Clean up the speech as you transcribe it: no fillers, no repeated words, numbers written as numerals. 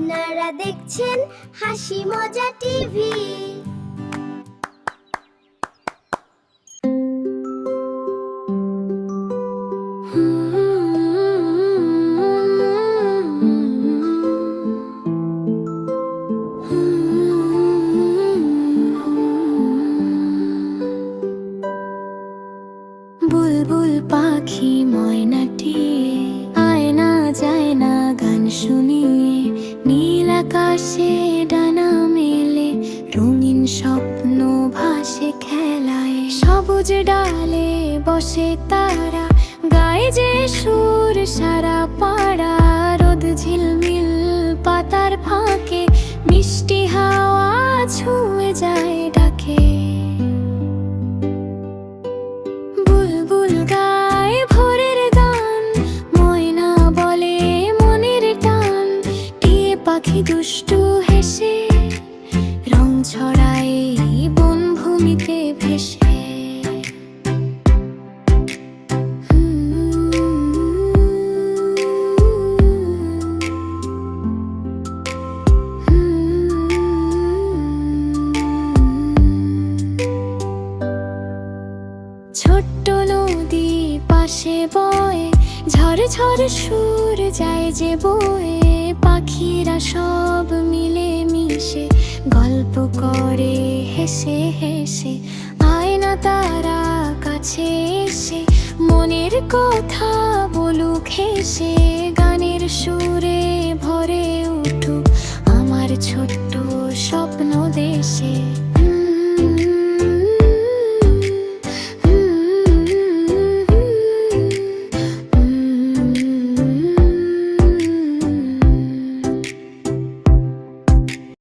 আপনারা দেখছেন হাসি মজা টিভি। বুলবুল পাখি ময়নাটি আয় না যায় না গান শুনিয়ে, নীল আকাশে ডানা মেলে রঙিন স্বপ্ন ভাসে খেলায়। সবুজ ডালে বসে তারা, গায়ে যে সুর সারা পাড়া। রোদ ঝিলমিল পাতার ফাঁকে মিষ্টি হাওয়া ছুঁয়ে যায় ডাকে। বুলবুল গায় ভোরের গান, ময়না বলে মনের টান। টিয়ে পাখি দুষ্টু হেসে রং ছড়ায় বনভূমিতে ভেসে। ছোট্ট নদী পাশে বয়ে, ঝড় ঝড় সুর যায় যে বয়ে। পাখিরা সব মিলে মিশে গল্প করে হেসে হেসে। আয় না তারা কাছে এসে মনের কথা বলুক হেসে। গানের সুরে ভরে উঠুক আমার ছোট্ট স্বপ্ন দেশে।